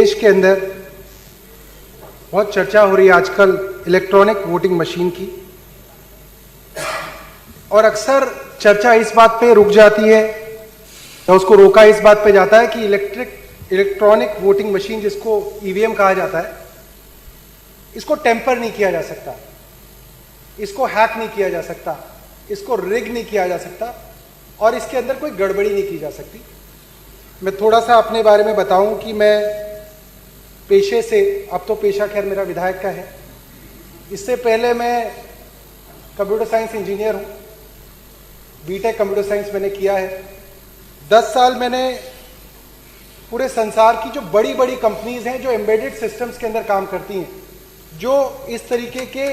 देश के अंदर बहुत चर्चा हो रही है आजकल इलेक्ट्रॉनिक वोटिंग मशीन की, और अक्सर चर्चा इस बात पे रुक जाती है या उसको रोका इस बात पे जाता है कि इलेक्ट्रॉनिक वोटिंग मशीन, जिसको ईवीएम कहा जाता है, इसको टेम्पर नहीं किया जा सकता, इसको हैक नहीं किया जा सकता, इसको रिग नहीं किया जा सकता और इसके अंदर कोई गड़बड़ी नहीं की जा सकती। मैं थोड़ा सा अपने बारे में बताऊं कि मैं पेशे से, अब तो पेशा खैर मेरा विधायक का है, इससे पहले मैं कंप्यूटर साइंस इंजीनियर हूं, बीटेक कंप्यूटर साइंस मैंने किया है। 10 साल मैंने पूरे संसार की जो बड़ी बड़ी कंपनीज हैं जो एम्बेडेड सिस्टम्स के अंदर काम करती हैं, जो इस तरीके के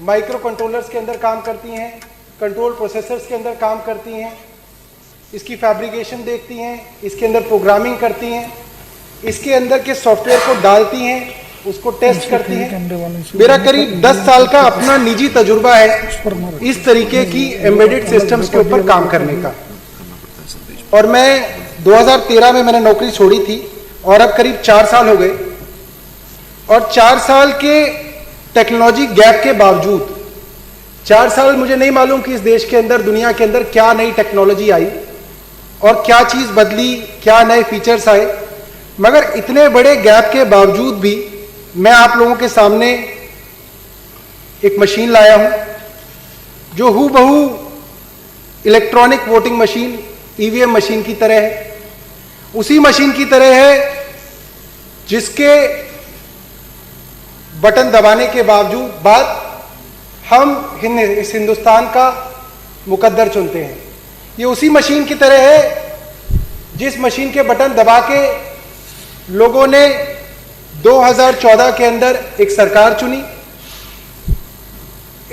माइक्रो कंट्रोलर्स के अंदर काम करती हैं, कंट्रोल प्रोसेसर्स के अंदर काम करती हैं, इसकी फैब्रिकेशन देखती हैं, इसके अंदर प्रोग्रामिंग करती हैं, इसके अंदर के सॉफ्टवेयर को डालती हैं, उसको टेस्ट करती हैं। मेरा करीब 10 साल का अपना निजी तजुर्बा है इस तरीके की एम्बेडेड सिस्टम्स के ऊपर काम करने का। और मैं 2013 में मैंने नौकरी छोड़ी थी और अब करीब 4 साल हो गए, और 4 साल के टेक्नोलॉजी गैप के बावजूद 4 साल मुझे नहीं मालूम कि इस देश के अंदर, दुनिया के अंदर क्या नई टेक्नोलॉजी आई और क्या चीज बदली, क्या नए फीचर्स आए, मगर इतने बड़े गैप के बावजूद भी मैं आप लोगों के सामने एक मशीन लाया हूं जो हूबहू electronic voting machine, EVM machine की तरह है। उसी मशीन की तरह है जिसके बटन दबाने के बाद हम इस हिंदुस्तान का मुकद्दर चुनते हैं। ये उसी मशीन की तरह है जिस मशीन के बटन दबा के लोगों ने 2014 के अंदर एक सरकार चुनी।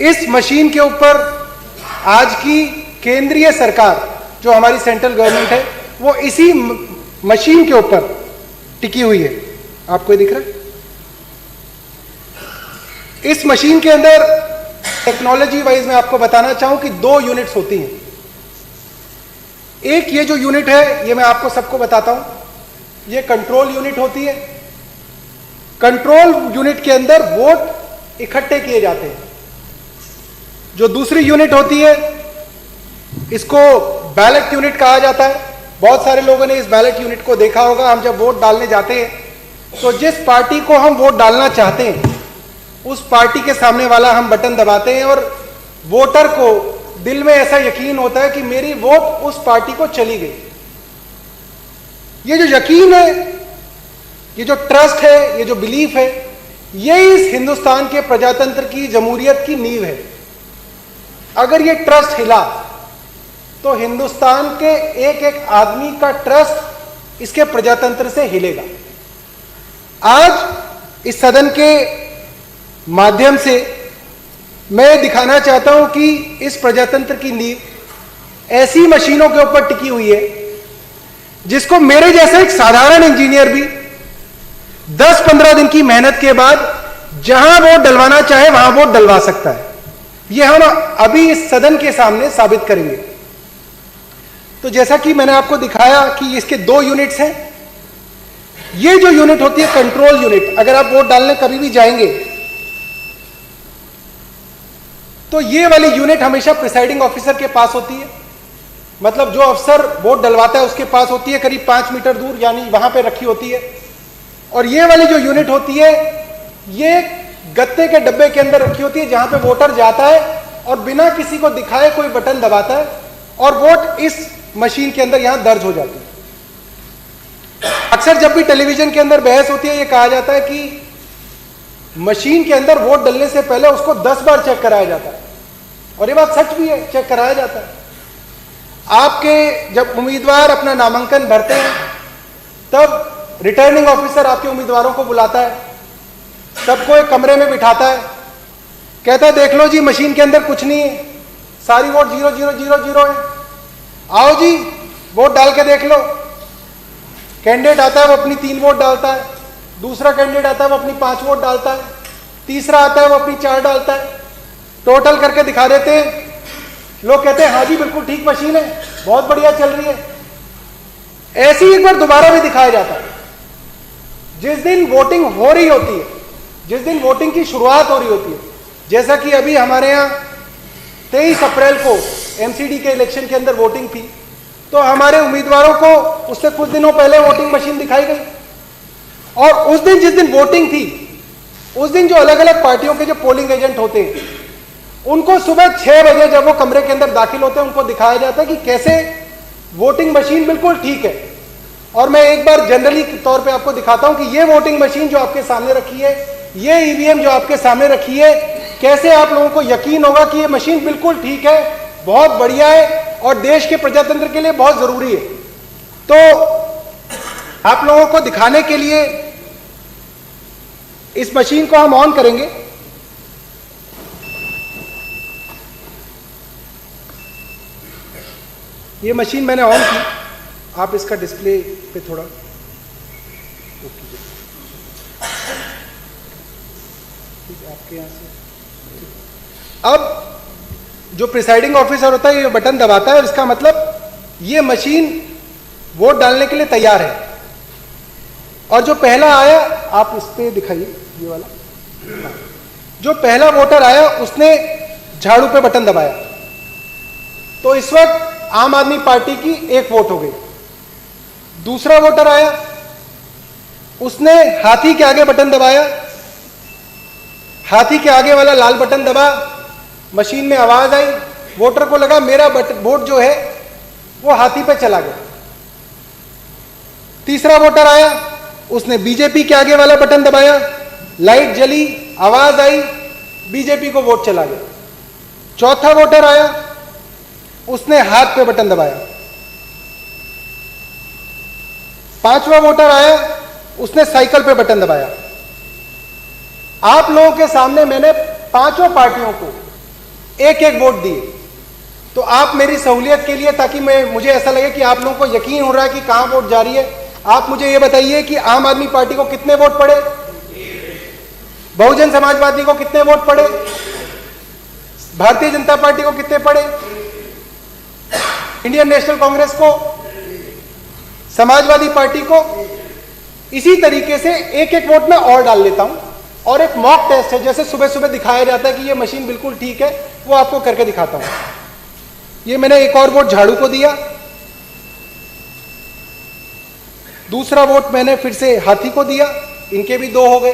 इस मशीन के ऊपर आज की केंद्रीय सरकार जो हमारी सेंट्रल गवर्नमेंट है, वो इसी मशीन के ऊपर टिकी हुई है। आपको ये दिख रहा है? इस मशीन के अंदर टेक्नोलॉजी वाइज मैं आपको बताना चाहूं कि 2 यूनिट्स होती हैं। एक ये जो यूनिट है, ये मैं आपको सबको बताता हूं, ये कंट्रोल यूनिट होती है। कंट्रोल यूनिट के अंदर वोट इकट्ठे किए जाते हैं। जो दूसरी यूनिट होती है, इसको बैलेट यूनिट कहा जाता है। बहुत सारे लोगों ने इस बैलेट यूनिट को देखा होगा। हम जब वोट डालने जाते हैं तो जिस पार्टी को हम वोट डालना चाहते हैं उस पार्टी के सामने वाला हम बटन दबाते हैं, और वोटर को दिल में ऐसा यकीन होता है कि मेरी वोट उस पार्टी को चली गई। ये जो यकीन है, ये जो ट्रस्ट है, ये जो बिलीफ है, ये इस हिंदुस्तान के प्रजातंत्र की, जमहूरियत की नींव है। अगर ये ट्रस्ट हिला तो हिंदुस्तान के एक एक आदमी का ट्रस्ट इसके प्रजातंत्र से हिलेगा। आज इस सदन के माध्यम से मैं दिखाना चाहता हूं कि इस प्रजातंत्र की नींव ऐसी मशीनों के ऊपर टिकी हुई है जिसको मेरे जैसा एक साधारण इंजीनियर भी 10-15 दिन की मेहनत के बाद जहां वोट डलवाना चाहे वहां वोट डलवा सकता है। यह हम अभी इस सदन के सामने साबित करेंगे। तो जैसा कि मैंने आपको दिखाया कि इसके 2 यूनिट्स हैं। ये जो यूनिट होती है कंट्रोल यूनिट, अगर आप वोट डालने कभी भी जाएंगे तो ये वाली यूनिट हमेशा प्रिसाइडिंग ऑफिसर के पास होती है। मतलब जो अफसर वोट डलवाता है उसके पास होती है, करीब 5 मीटर दूर, यानी वहां पे रखी होती है। और ये वाली जो यूनिट होती है, ये गत्ते के डब्बे के अंदर रखी होती है जहां पे वोटर जाता है और बिना किसी को दिखाए कोई बटन दबाता है और वोट इस मशीन के अंदर यहां दर्ज हो जाती है। अक्सर जब भी टेलीविजन के अंदर बहस होती है, ये कहा जाता है कि मशीन के अंदर वोट डलने से पहले उसको 10 बार चेक कराया जाता है, और ये बात सच भी है, चेक कराया जाता है। आपके जब उम्मीदवार अपना नामांकन भरते हैं तब रिटर्निंग ऑफिसर आपके उम्मीदवारों को बुलाता है, सबको एक कमरे में बिठाता है, कहता है देख लो जी मशीन के अंदर कुछ नहीं है, सारी वोट 0000 है, आओ जी वोट डाल के देख लो। कैंडिडेट आता है, वो अपनी 3 वोट डालता है, दूसरा कैंडिडेट आता है, वो अपनी 5 वोट डालता है, तीसरा आता है, वो अपनी 4 डालता है, टोटल करके दिखा देते हैं। लोग कहते हैं हाँ जी बिल्कुल ठीक मशीन है, बहुत बढ़िया चल रही है। ऐसे ही एक बार दोबारा भी दिखाया जाता है। जिस दिन वोटिंग हो रही होती है, जिस दिन वोटिंग की शुरुआत हो रही होती है, जैसा कि अभी हमारे यहाँ 23 अप्रैल को एमसीडी के इलेक्शन के अंदर वोटिंग थी, तो हमारे उम्मीदवारों को उससे कुछ दिनों पहले वोटिंग मशीन दिखाई गई। और उस दिन, जिस दिन वोटिंग थी, उस दिन जो अलग अलग पार्टियों के जो पोलिंग एजेंट होते हैं, उनको सुबह 6 बजे जब वो कमरे के अंदर दाखिल होते हैं, उनको दिखाया जाता है कि कैसे वोटिंग मशीन बिल्कुल ठीक है। और मैं एक बार जनरली तौर पे आपको दिखाता हूं कि ये वोटिंग मशीन जो आपके सामने रखी है, ये ईवीएम जो आपके सामने रखी है, कैसे आप लोगों को यकीन होगा कि ये मशीन बिल्कुल ठीक है, बहुत बढ़िया है और देश के प्रजातंत्र के लिए बहुत जरूरी है। तो आप लोगों को दिखाने के लिए इस मशीन को हम ऑन करेंगे। ये मशीन मैंने ऑन की, आप इसका डिस्प्ले पे थोड़ा आपके यहां से। अब जो प्रिसाइडिंग ऑफिसर होता है, ये बटन दबाता है और इसका मतलब ये मशीन वोट डालने के लिए तैयार है। और जो पहला आया, आप इस पे दिखाइए, ये वाला, जो पहला वोटर आया उसने झाड़ू पे बटन दबाया, तो इस वक्त आम आदमी पार्टी की 1 वोट हो गई। दूसरा वोटर आया, उसने हाथी के आगे बटन दबाया, हाथी के आगे वाला लाल बटन दबा, मशीन में आवाज आई, वोटर को लगा मेरा वोट जो है वो हाथी पे चला गया। तीसरा वोटर आया, उसने बीजेपी के आगे वाला बटन दबाया, लाइट जली, आवाज आई, बीजेपी को वोट चला गया। चौथा वोटर आया, उसने हाथ पे बटन दबाया। पांचवा वोटर आया, उसने साइकिल पे बटन दबाया। आप लोगों के सामने मैंने पांचों पार्टियों को 1-1 वोट दिए। तो आप मेरी सहूलियत के लिए, ताकि मुझे ऐसा लगे कि आप लोगों को यकीन हो रहा है कि कहां वोट जा रही है, आप मुझे यह बताइए कि आम आदमी पार्टी को कितने वोट पड़े, बहुजन समाजवादी को कितने वोट पड़े, भारतीय जनता पार्टी को कितने पड़े, इंडियन नेशनल कांग्रेस को, समाजवादी पार्टी को। इसी तरीके से 1-1 वोट मैं और डाल लेता हूं। और एक मॉक टेस्ट है, जैसे सुबह सुबह दिखाया जाता है कि ये मशीन बिल्कुल ठीक है, वो आपको करके दिखाता हूं। ये मैंने 1 और वोट झाड़ू को दिया, दूसरा वोट मैंने फिर से हाथी को दिया, इनके भी 2 हो गए।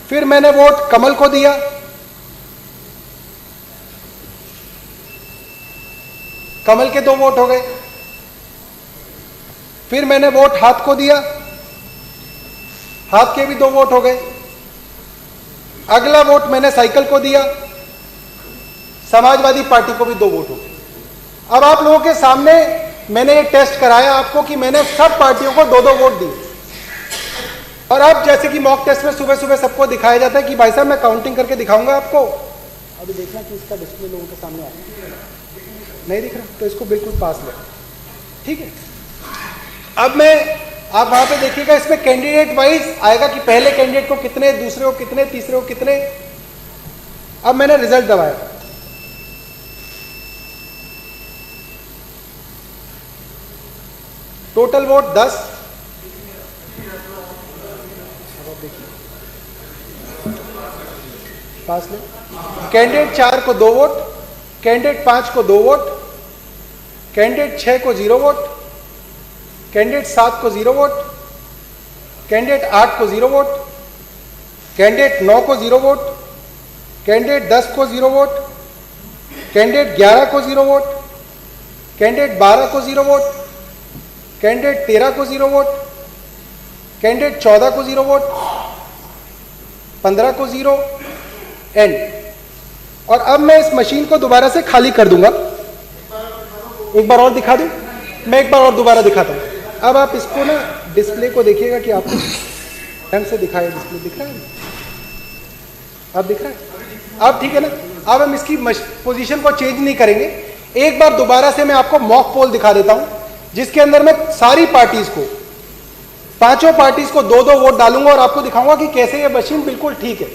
फिर मैंने वोट कमल को दिया, कमल के 2 वोट हो गए। फिर मैंने वोट हाथ को दिया, हाथ के भी 2 वोट हो गए। अगला वोट मैंने साइकिल को दिया, समाजवादी पार्टी को भी 2 वोट हो गए। अब आप लोगों के सामने मैंने ये टेस्ट कराया आपको कि मैंने सब पार्टियों को 2-2 वोट दिए। और अब जैसे कि मॉक टेस्ट में सुबह सुबह सबको दिखाया जाता है कि भाई साहब मैं काउंटिंग करके दिखाऊंगा आपको, अभी देखना कि इसका डिस्प्ले लोगों के सामने आया, नहीं दिख रहा तो इसको बिल्कुल पास ले, ठीक है। अब आप वहां पे देखिएगा, इसमें कैंडिडेट वाइज आएगा कि पहले कैंडिडेट को कितने, दूसरे को कितने, तीसरे को कितने। अब मैंने रिजल्ट दबाया, टोटल वोट 10। पास ले। कैंडिडेट 4 को 2 वोट, कैंडिडेट 5 को 2 वोट, कैंडिडेट 6 को 0 वोट, कैंडिडेट 7 को 0 वोट, कैंडिडेट 8 को 0 वोट, कैंडिडेट 9 को 0 वोट, कैंडिडेट 10 को 0 वोट, कैंडिडेट 11 को 0 वोट, कैंडिडेट 12 को 0 वोट, कैंडिडेट 13 को 0 वोट, कैंडिडेट 14 को 0 वोट, 15 को 0, एंड। और अब मैं इस मशीन को दोबारा से खाली कर दूंगा। एक बार और दिखा दूं, मैं एक बार और दोबारा दिखाता हूं। अब आप इसको ना डिस्प्ले को देखिएगा कि आपको ढंग से दिखाया, डिस्प्ले दिख रहा है, अब दिख रहा है, अब ठीक है ना। अब हम इसकी पोजीशन को चेंज नहीं करेंगे। एक बार दोबारा से मैं आपको मॉक पोल दिखा देता हूं, जिसके अंदर मैं सारी पार्टीज को, पांचों पार्टीज को 2-2 वोट डालूंगा और आपको दिखाऊंगा कि कैसे ये मशीन बिल्कुल ठीक है।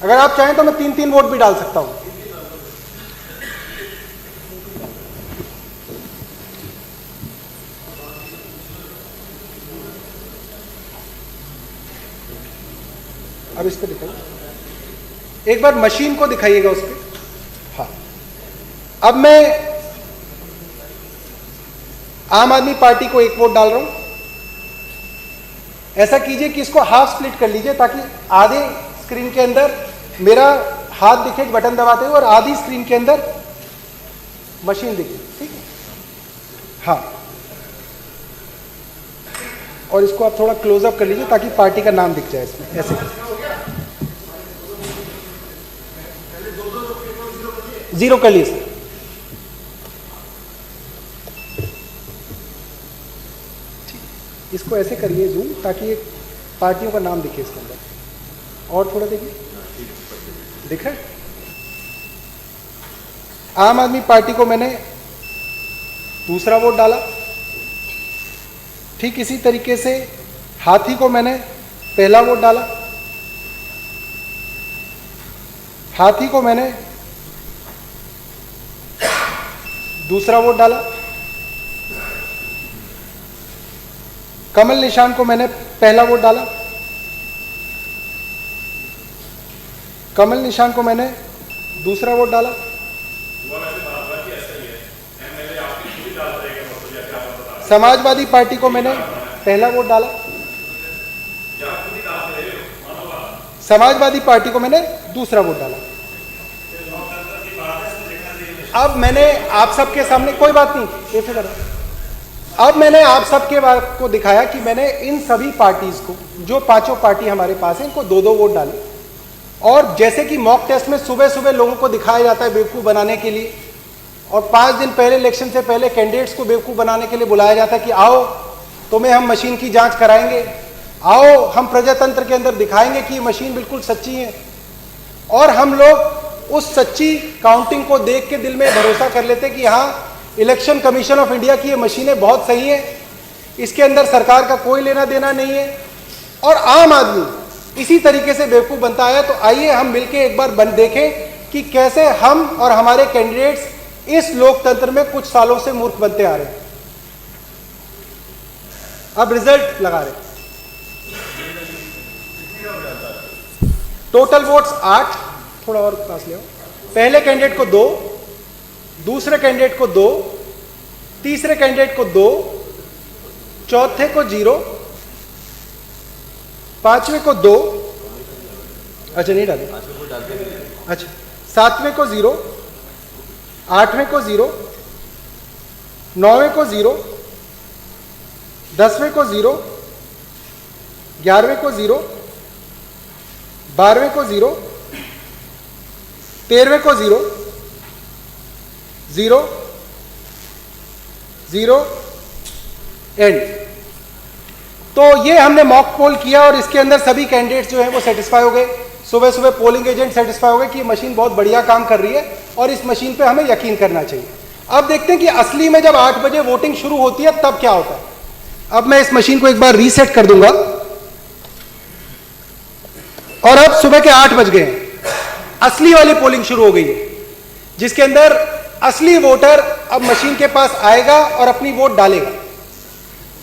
अगर आप चाहें तो मैं 3-3 वोट भी डाल सकता हूं। अब इस पे दिखाइए, एक बार मशीन को दिखाइएगा उस पे। हाँ, अब मैं आम आदमी पार्टी को 1 वोट डाल रहा हूं। ऐसा कीजिए कि इसको हाफ स्प्लिट कर लीजिए ताकि आधे स्क्रीन के अंदर मेरा हाथ दिखे बटन दबाते हुए और आधी स्क्रीन के अंदर मशीन दिखे, ठीक है? हाँ, और इसको आप थोड़ा क्लोजअप कर लीजिए ताकि पार्टी का नाम दिख जाए इसमें, ऐसे 0 कर लीजिए सर। इसको ऐसे करिए जूम ताकि एक पार्टियों का नाम दिखे इसके अंदर, और थोड़ा देखिए, दिख रहा है? आम आदमी पार्टी को मैंने दूसरा वोट डाला। ठीक इसी तरीके से हाथी को मैंने पहला वोट डाला, हाथी को मैंने दूसरा वोट डाला, कमल निशान को मैंने पहला वोट डाला, कमल निशान को मैंने दूसरा वोट डाला, समाजवादी पार्टी को मैंने पहला वोट डाला, समाजवादी पार्टी को मैंने दूसरा वोट डाला। अब मैंने आप सबके सामने, कोई बात नहीं, बेफिक्र रहो। अब मैंने आप सबके बात को दिखाया कि मैंने इन सभी पार्टीज को, जो पांचों पार्टी हमारे पास है, इनको 2-2 वोट डाले। और जैसे कि मॉक टेस्ट में सुबह सुबह लोगों को दिखाया जाता है बेवकूफ़ बनाने के लिए, और 5 दिन पहले इलेक्शन से पहले कैंडिडेट्स को बेवकूफ़ बनाने के लिए बुलाया जाता है कि आओ तुम्हें हम मशीन की जांच कराएंगे, आओ हम प्रजातंत्र के अंदर दिखाएंगे कि ये मशीन बिल्कुल सच्ची है। और हम लोग उस सच्ची काउंटिंग को देख के दिल में भरोसा कर लेते कि हाँ, इलेक्शन कमीशन ऑफ इंडिया की ये मशीनें बहुत सही है, इसके अंदर सरकार का कोई लेना देना नहीं है। और आम आदमी इसी तरीके से बेवकूफ़ बनता आया। तो आइए हम मिलकर एक बार देखें कि कैसे हम और हमारे कैंडिडेट्स इस लोकतंत्र में कुछ सालों से मूर्ख बनते आ रहे हैं। अब रिजल्ट लगा रहे, टोटल वोट्स 8, थोड़ा और पास ले आओ। पहले कैंडिडेट को 2, दूसरे कैंडिडेट को 2, तीसरे कैंडिडेट को 2, चौथे को 0, पांचवें को 2, अच्छा नहीं डाले, अच्छा, सातवें को 0, आठवें को 0, नौवें को 0, 10वें को 0, 11वें को 0, 12वें को 0, 13वें को 0, 0, 0, एंड। तो ये हमने मॉक पोल किया और इसके अंदर सभी कैंडिडेट्स जो हैं वो सेटिस्फाई हो गए। सुबह सुबह पोलिंग एजेंट सेटिस्फाई हो गए कि ये मशीन बहुत बढ़िया काम कर रही है और इस मशीन पे हमें यकीन करना चाहिए। अब देखते हैं कि असली में जब 8 बजे वोटिंग शुरू होती है तब क्या होता है। अब मैं इस मशीन को एक बार रीसेट कर दूंगा और अब सुबह के 8 बज गए हैं, असली वाली पोलिंग शुरू हो गई है, जिसके अंदर असली वोटर अब मशीन के पास आएगा और अपनी वोट डालेगा।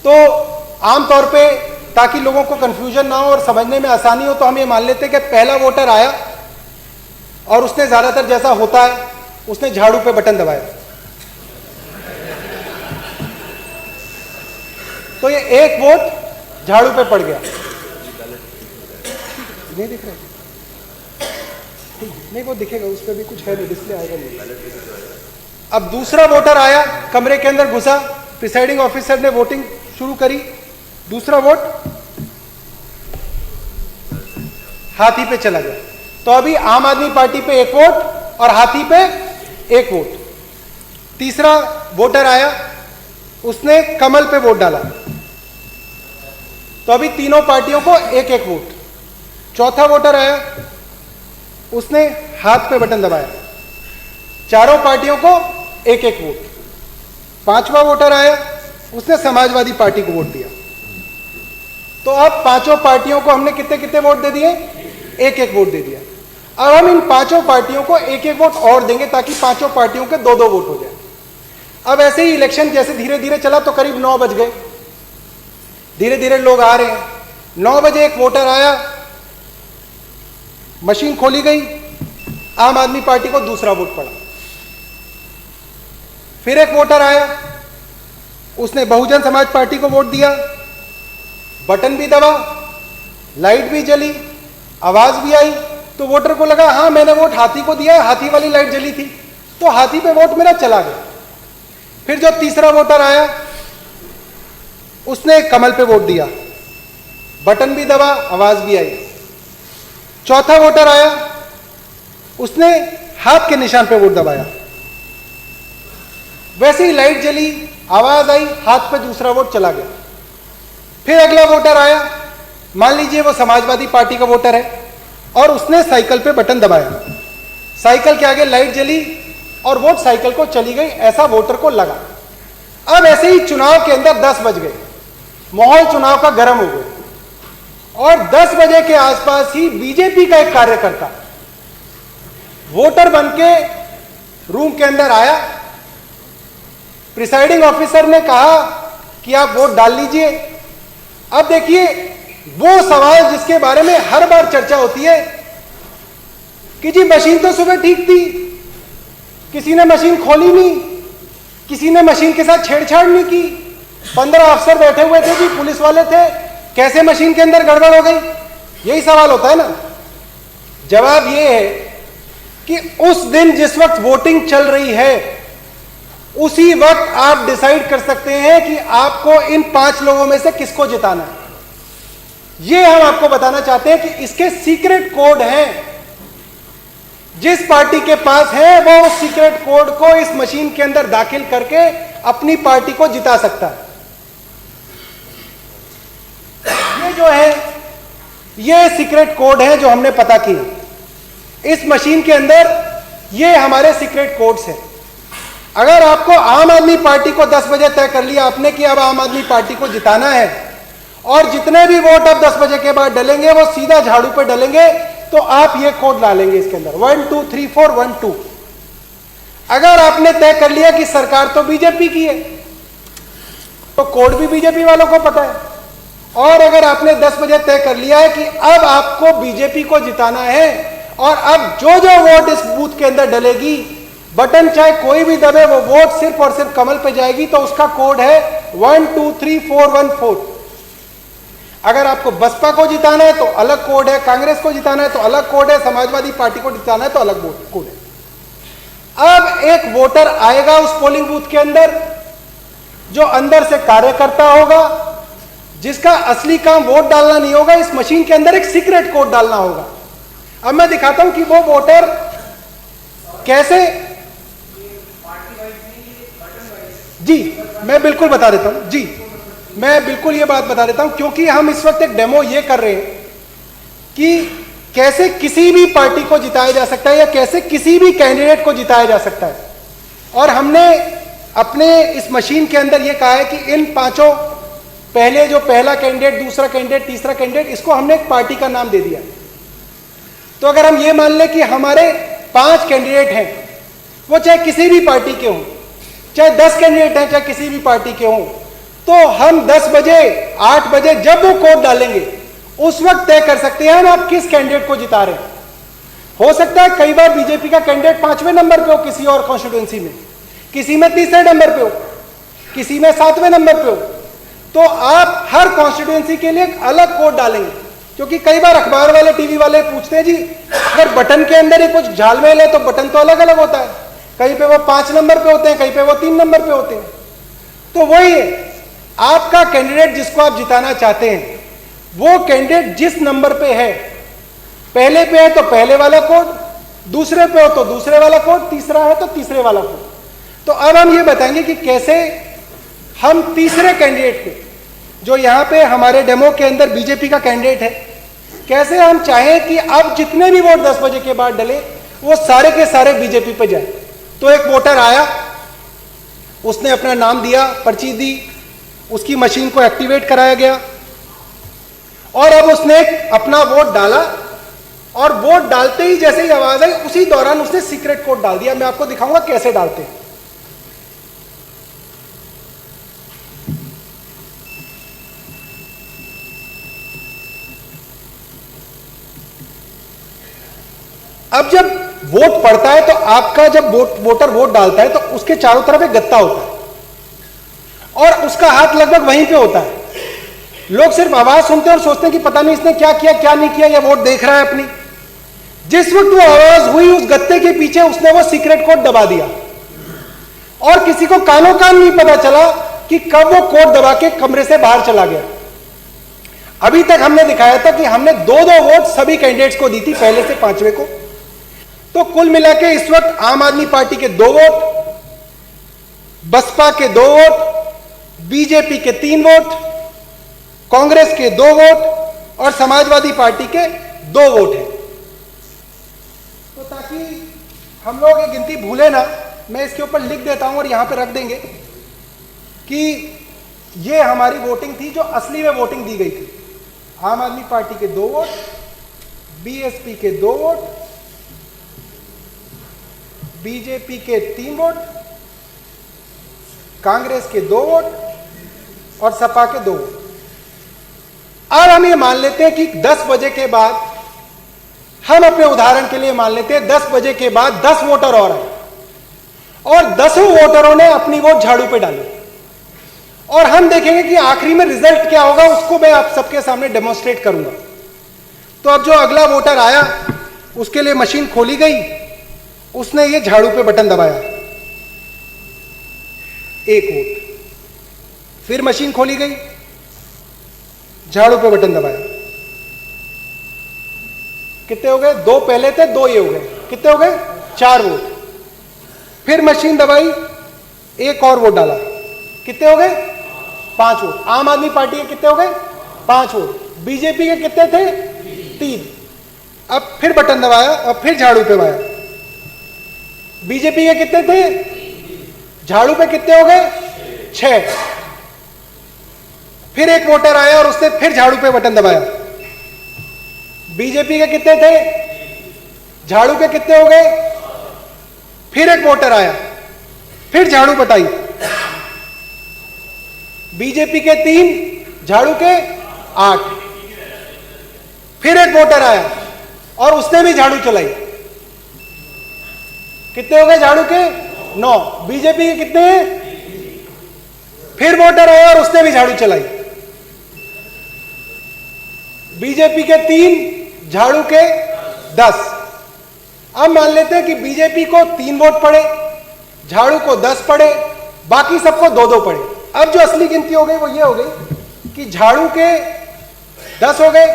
तो आमतौर पे ताकि लोगों को कंफ्यूजन ना हो और समझने में आसानी हो, तो हम ये मान लेते हैं कि पहला वोटर आया और उसने ज्यादातर जैसा होता है उसने झाड़ू पे बटन दबाया, तो ये 1 वोट झाड़ू पे पड़ गया। नहीं दिख रहा है? नहीं, वो दिखेगा, उस पर भी कुछ है नहीं, डिस्प्ले आएगा नहीं। अब दूसरा वोटर आया, कमरे के अंदर घुसा, प्रिसाइडिंग ऑफिसर ने वोटिंग शुरू करी, दूसरा वोट हाथी पे चला गया। तो अभी आम आदमी पार्टी पे 1 वोट और हाथी पे 1 वोट। तीसरा वोटर आया, उसने कमल पे वोट डाला, तो अभी तीनों पार्टियों को 1-1 वोट। चौथा वोटर आया, उसने हाथ पे बटन दबाया, चारों पार्टियों को 1-1 वोट। पांचवा वोटर आया, उसने समाजवादी पार्टी को वोट दिया। तो अब पांचों पार्टियों को हमने कितने कितने वोट दे दिए? 1-1 वोट दे दिया। अब हम इन पांचों पार्टियों को 1-1 वोट और देंगे ताकि पांचों पार्टियों के 2-2 वोट हो जाए। अब ऐसे ही इलेक्शन जैसे धीरे धीरे चला तो करीब 9 बज गए, धीरे धीरे लोग आ रहे हैं। 9 बजे एक वोटर आया, मशीन खोली गई, आम आदमी पार्टी को दूसरा वोट पड़ा। फिर एक वोटर आया, उसने बहुजन समाज पार्टी को वोट दिया, बटन भी दबा, लाइट भी जली, आवाज भी आई, तो वोटर को लगा हाँ मैंने वोट हाथी को दिया, हाथी वाली लाइट जली थी, तो हाथी पे वोट मेरा चला गया। फिर जो तीसरा वोटर आया, उसने कमल पे वोट दिया, बटन भी दबा, आवाज भी आई। चौथा वोटर आया, उसने हाथ के निशान पे वोट दबाया, वैसे ही लाइट जली, आवाज आई, हाथ पे दूसरा वोट चला गया। फिर अगला वोटर आया, मान लीजिए वो समाजवादी पार्टी का वोटर है, और उसने साइकिल पे बटन दबाया, साइकिल के आगे लाइट जली और वोट साइकिल को चली गई, ऐसा वोटर को लगा। अब ऐसे ही चुनाव के अंदर 10 बज गए, माहौल चुनाव का गर्म हो गया, और 10 बजे के आसपास ही बीजेपी का एक कार्यकर्ता वोटर बनके रूम के अंदर आया। प्रिसाइडिंग ऑफिसर ने कहा कि आप वोट डाल लीजिए। अब देखिए, वो सवाल जिसके बारे में हर बार चर्चा होती है कि जी मशीन तो सुबह ठीक थी, किसी ने मशीन खोली नहीं, किसी ने मशीन के साथ छेड़छाड़ नहीं की, 15 अफसर बैठे हुए थे जी, पुलिस वाले थे, कैसे मशीन के अंदर गड़बड़ हो गई? यही सवाल होता है ना। जवाब यह है कि उस दिन जिस वक्त वोटिंग चल रही है, उसी वक्त आप डिसाइड कर सकते हैं कि आपको इन 5 लोगों में से किसको जिताना है। ये हम आपको बताना चाहते हैं कि इसके सीक्रेट कोड हैं। जिस पार्टी के पास है वो उस सीक्रेट कोड को इस मशीन के अंदर दाखिल करके अपनी पार्टी को जिता सकता है। ये जो है, ये सीक्रेट कोड है जो हमने पता किए इस मशीन के अंदर। ये हमारे सीक्रेट कोड्स हैं। अगर आपको आम आदमी पार्टी को 10 बजे तय कर लिया आपने कि अब आम आदमी पार्टी को जिताना है, और जितने भी वोट अब 10 बजे के बाद डलेंगे वो सीधा झाड़ू पे डलेंगे, तो आप ये कोड डालेंगे इसके अंदर 1 2 3 4 1 2। अगर आपने तय कर लिया कि सरकार तो बीजेपी की है, तो कोड भी बीजेपी वालों को पता है। और अगर आपने 10 बजे तय कर लिया है कि अब आपको बीजेपी को जिताना है, और अब जो जो वोट इस बूथ के अंदर डलेगी, बटन चाहे कोई भी दबे, वो वोट सिर्फ और सिर्फ कमल पे जाएगी, तो उसका कोड है 1 2 3 4 1 4। अगर आपको बसपा को जिताना है तो अलग कोड है, कांग्रेस को जिताना है तो अलग कोड है, समाजवादी पार्टी को जिताना है तो अलग कोड है। अब एक वोटर आएगा उस पोलिंग बूथ के अंदर, जो अंदर से कार्यकर्ता होगा, जिसका असली काम वोट डालना नहीं होगा, इस मशीन के अंदर एक सीक्रेट कोड डालना होगा। अब मैं दिखाता हूं कि वो वोटर कैसे। जी मैं बिल्कुल बता देता हूं, जी मैं बिल्कुल ये बात बता देता हूं, क्योंकि हम इस वक्त एक डेमो ये कर रहे हैं कि कैसे किसी भी पार्टी को जिताया जा सकता है, या कैसे किसी भी कैंडिडेट को जिताया जा सकता है। और हमने अपने इस मशीन के अंदर ये कहा है कि इन 5 पहले जो पहला कैंडिडेट, दूसरा कैंडिडेट, तीसरा कैंडिडेट, इसको हमने एक पार्टी का नाम दे दिया। तो अगर हम ये मान लें कि हमारे 5 कैंडिडेट हैं, वो चाहे किसी भी पार्टी के हों, चाहे 10 कैंडिडेट हैं चाहे किसी भी पार्टी के हों, तो हम 10 बजे 8 बजे जब वो कोड डालेंगे उस वक्त तय कर सकते हैं हम आप किस कैंडिडेट को जिता रहे हैं। हो सकता है कई बार बीजेपी का कैंडिडेट 5वें नंबर पे हो किसी और कॉन्स्टिट्यूएंसी में, किसी में 3रे नंबर पे हो, किसी में 7वें नंबर पे हो, तो आप हर कॉन्स्टिट्यूएंसी के लिए एक अलग कोड डालेंगे। क्योंकि कई बार अखबार वाले, टीवी वाले पूछते हैं जी अगर बटन के अंदर ही कुछ झालमेल है तो बटन तो अलग अलग होता है, कहीं पे वो 5 नंबर पे होते हैं, कहीं पे वो 3 नंबर पे होते हैं। तो वही है, आपका कैंडिडेट जिसको आप जिताना चाहते हैं, वो कैंडिडेट जिस नंबर पे है, पहले पे है तो पहले वाला कोड, दूसरे पे हो तो दूसरे वाला कोड, तीसरा है तो तीसरे वाला कोड। तो अब हम ये बताएंगे कि कैसे हम तीसरे कैंडिडेट को, जो यहां पे हमारे डेमो के अंदर बीजेपी का कैंडिडेट है, कैसे हम चाहें कि अब जितने भी वोट 10 बजे के बाद डले वो सारे के सारे बीजेपी पे जाए। तो एक वोटर आया, उसने अपना नाम दिया, पर्ची दी, उसकी मशीन को एक्टिवेट कराया गया, और अब उसने अपना वोट डाला, और वोट डालते ही जैसे ही आवाज आई उसी दौरान उसने सीक्रेट कोड डाल दिया। मैं आपको दिखाऊंगा कैसे डालते हैं। अब जब वोट पड़ता है तो आपका जब वोटर वोट डालता है तो उसके चारों तरफ एक गत्ता होता है और उसका हाथ लगभग वहीं पे होता है। लोग सिर्फ आवाज सुनते हैं और सोचते हैं कि पता नहीं इसने क्या किया क्या नहीं किया, या वोट देख रहा है अपनी। जिस वक्त वो आवाज हुई उस गत्ते के पीछे उसने वो सीक्रेट कोड दबा दिया और किसी को कानो कान नहीं पता चला कि कब वो कोड दबा के कमरे से बाहर चला गया। अभी तक हमने दिखाया था कि हमने 2-2 वोट सभी कैंडिडेट्स को दी थी, पहले से 5वें को। तो कुल मिला के इस वक्त आम आदमी पार्टी के 2 वोट, बसपा के 2 वोट, बीजेपी के 3 वोट, कांग्रेस के 2 वोट और समाजवादी पार्टी के 2 वोट हैं। तो ताकि हम लोग ये गिनती भूले ना, मैं इसके ऊपर लिख देता हूं और यहां पे रख देंगे कि ये हमारी वोटिंग थी जो असली में वोटिंग दी गई थी। आम आदमी पार्टी के 2 वोट, बीएसपी के 2 वोट, बीजेपी के 3 वोट, कांग्रेस के 2 वोट और सपा के 2 वोट। अब हम ये मान लेते हैं कि 10 बजे के बाद, हम अपने उदाहरण के लिए मान लेते हैं 10 बजे के बाद 10 वोटर और आए और 10 वोटरों ने अपनी वोट झाड़ू पे डाली और हम देखेंगे कि आखिरी में रिजल्ट क्या होगा, उसको मैं आप सबके सामने डेमोन्स्ट्रेट करूंगा। तो अब जो अगला वोटर आया उसके लिए मशीन खोली गई, उसने ये झाड़ू पे बटन दबाया, 1 वोट। फिर मशीन खोली गई, झाड़ू पे बटन दबाया, कितने हो गए? 2 पहले थे, 2 ये हो गए, कितने हो गए? 4 वोट। फिर मशीन दबाई, 1 और वोट डाला, कितने हो गए? 5 वोट। आम आदमी पार्टी के कितने हो गए? 5 वोट। बीजेपी के कितने थे? 3। अब फिर बटन दबाया और फिर झाड़ू पे दबाया, बीजेपी के कितने थे? झाड़ू पे कितने हो गए? 6। फिर एक वोटर आया और उसने फिर झाड़ू पे बटन दबाया, बीजेपी के कितने थे? झाड़ू पे कितने हो गए? फिर एक वोटर आया, फिर झाड़ू बताई, बीजेपी के 3, झाड़ू के 8। फिर एक वोटर आया और उसने भी झाड़ू चलाई, कितने हो गए झाड़ू के? 9। बीजेपी के कितने हैं? फिर वोटर आया और उसने भी झाड़ू चलाई, बीजेपी के 3, झाड़ू के 10। अब मान लेते हैं कि बीजेपी को 3 वोट पड़े, झाड़ू को 10 पड़े, बाकी सबको 2-2 पड़े। अब जो असली गिनती हो गई वो ये हो गई कि झाड़ू के 10 हो गए,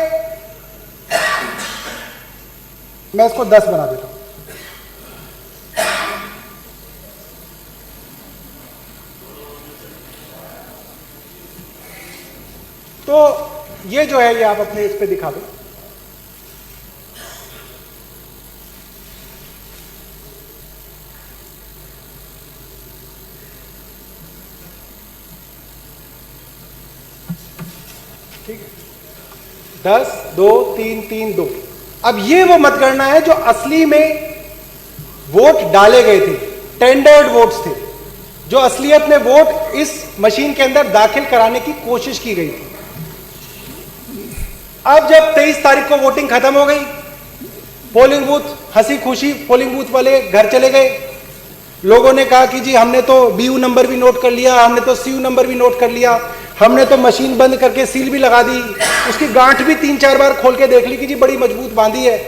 मैं इसको 10 बना देता हूं। तो ये जो है ये आप अपने इस पे दिखा दो। ठीक है, 10, 2, 3, 3, 2। अब ये वो मतगणना है जो असली में वोट डाले गए थे, टेंडर्ड वोट्स थे, जो असलियत में वोट इस मशीन के अंदर दाखिल कराने की कोशिश की गई थी। अब जब 23 तारीख को वोटिंग खत्म हो गई, पोलिंग बूथ हंसी खुशी पोलिंग बूथ वाले घर चले गए। लोगों ने कहा कि जी हमने तो बीयू नंबर भी नोट कर लिया, हमने तो सीयू नंबर भी नोट कर लिया, हमने तो मशीन बंद करके सील भी लगा दी, उसकी गांठ भी 3-4 बार खोल के देख ली कि जी बड़ी मजबूत बांधी है,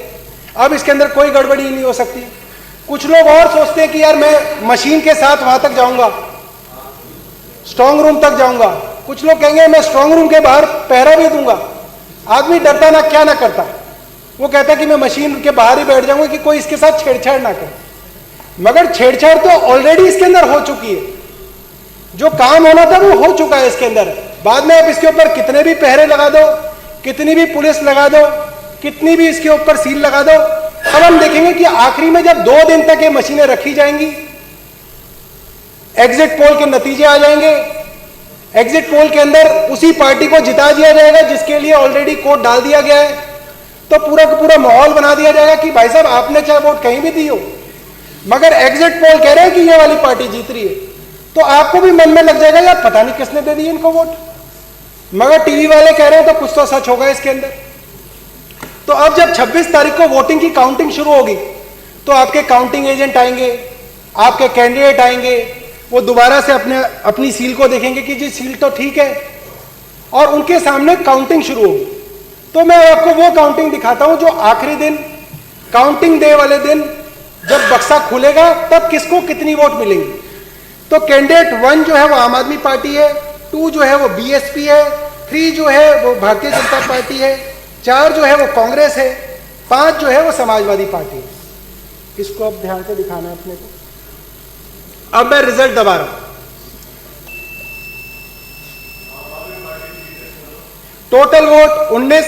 अब इसके अंदर कोई गड़बड़ी नहीं हो सकती। कुछ लोग और सोचते हैं कि यार मैं मशीन के साथ वहां तक जाऊंगा, स्ट्रांग रूम तक जाऊंगा। कुछ लोग कहेंगे मैं स्ट्रांग रूम के बाहर पहरा भी दूंगा। आदमी डरता ना क्या ना करता, वो कहता कि मैं मशीन के बाहर ही बैठ जाऊंगा कि कोई इसके साथ छेड़छाड़ ना करे। मगर छेड़छाड़ तो ऑलरेडी इसके अंदर हो चुकी है, जो काम होना था वो हो चुका है इसके अंदर। बाद में आप इसके ऊपर कितने भी पहरे लगा दो, कितनी भी पुलिस लगा दो, कितनी भी इसके ऊपर सील लगा दो, अब हम देखेंगे कि आखिरी में जब 2 दिन तक ये मशीनें रखी जाएंगी, एग्जिट पोल के नतीजे आ जाएंगे, एग्जिट पोल के अंदर उसी पार्टी को जिता दिया जाएगा जिसके लिए ऑलरेडी कोड डाल दिया गया है, तो पूरा का पूरा माहौल बना दिया जाएगा कि भाई साहब आपने चाहे वोट कहीं भी दी हो, मगर एग्जिट पोल कह रहे हैं कि ये वाली पार्टी जीत रही है, तो आपको भी मन में लग जाएगा यार पता नहीं किसने दे दी इनको वोट, मगर टीवी वाले कह रहे हैं तो कुछ तो सच होगा इसके अंदर। तो अब जब 26 तारीख को वोटिंग की काउंटिंग शुरू होगी तो आपके काउंटिंग एजेंट आएंगे, आपके कैंडिडेट आएंगे, वो दोबारा से अपनी सील को देखेंगे कि जी सील तो ठीक है, और उनके सामने काउंटिंग शुरू होगी। तो मैं आपको वो काउंटिंग दिखाता हूं जो आखिरी दिन, काउंटिंग डे वाले दिन जब बक्सा खुलेगा तब किसको कितनी वोट मिलेंगी। तो कैंडिडेट 1 जो है वो आम आदमी पार्टी है, 2 जो है वो बीएसपी है, 3 जो है वो भारतीय जनता पार्टी है, 4 जो है वो कांग्रेस है, 5 जो है वो समाजवादी पार्टी है। इसको अब ध्यान से दिखाना है अपने को। अब मैं रिजल्ट दबा रहा हूं। टोटल वोट 19,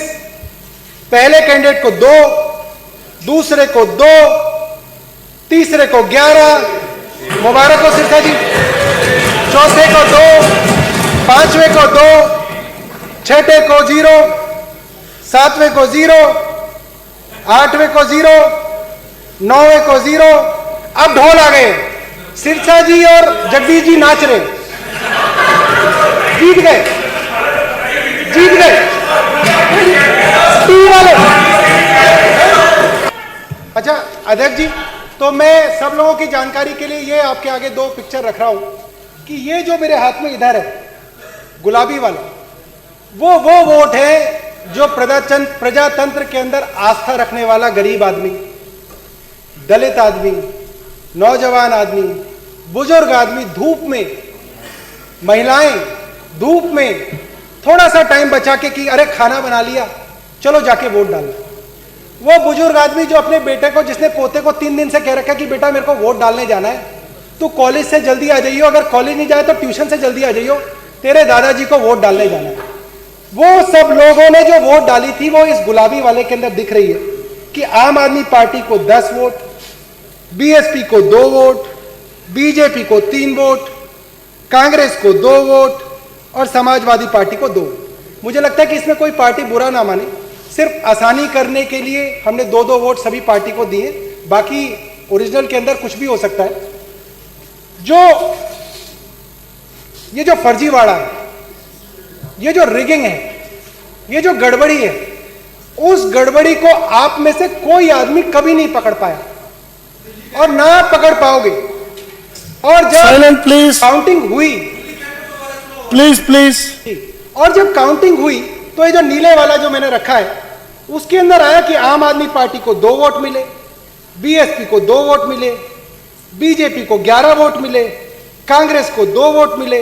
पहले कैंडिडेट को 2, दूसरे को 2, तीसरे को 11, मुबारक हो सिरसा जी, चौथे को 2, पांचवें को 2, छठे को 0, सातवें को 0, आठवें को 0, नौवें को 0। अब ढोल आ गए, सिरसा जी और जगदीश जी नाच रहे, जीत गए, जीत गए वाले। अच्छा अध्यक्ष जी, तो मैं सब लोगों की जानकारी के लिए ये आपके आगे 2 पिक्चर रख रहा हूं कि ये जो मेरे हाथ में इधर है गुलाबी वाला, वो वोट है जो प्रजातंत्र के अंदर आस्था रखने वाला गरीब आदमी, दलित आदमी, नौजवान आदमी, बुजुर्ग आदमी, धूप में, महिलाएं धूप में थोड़ा सा टाइम बचा के कि अरे खाना बना लिया चलो जाके वोट डालना। वो बुजुर्ग आदमी जो अपने बेटे को, जिसने पोते को 3 दिन से कह रखा कि बेटा मेरे को वोट डालने जाना है, तो कॉलेज से जल्दी आ जाइयो, अगर कॉलेज नहीं जाए तो ट्यूशन से जल्दी आ जाइयो, तेरे दादाजी को वोट डालने जाना है। वो सब लोगों ने जो वोट डाली थी वो इस गुलाबी वाले के अंदर दिख रही है कि आम आदमी पार्टी को 10 वोट, बीएसपी को 2 वोट, बीजेपी को 3 वोट, कांग्रेस को 2 वोट और समाजवादी पार्टी को 2। मुझे लगता है कि इसमें कोई पार्टी बुरा ना माने, सिर्फ आसानी करने के लिए हमने 2-2 वोट सभी पार्टी को दिए, बाकी ओरिजिनल के अंदर कुछ भी हो सकता है। ये जो फर्जीवाड़ा है, ये जो रिगिंग है, ये जो गड़बड़ी है, उस गड़बड़ी को आप में से कोई आदमी कभी नहीं पकड़ पाया और ना पकड़ पाओगे। और जब काउंटिंग हुई, प्लीज, और जब काउंटिंग हुई तो ये जो नीले वाला जो मैंने रखा है उसके अंदर आया कि आम आदमी पार्टी को 2 वोट मिले, बीएसपी को 2 वोट मिले, बीजेपी को 11 वोट मिले, कांग्रेस को 2 वोट मिले,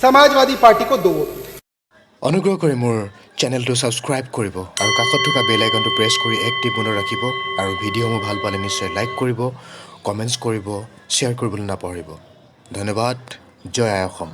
समाजवादी पार्टी को 2 वोट मिले। अनुग्रह কৰি মোৰ চেনেলটো সাবস্ক্ৰাইব কৰিব আৰু কাষত থকা বেল আইকনটো প্ৰেছ কৰি এক্টিভ মনত ৰাখিব আৰু ভিডিঅ'সমূহ ভাল পালে নিশ্চয় লাইক কৰিব, কমেণ্টছ কৰিব, শ্বেয়াৰ কৰিবলৈ নাপাহৰিব। ধন্যবাদ। জয় আই অসম।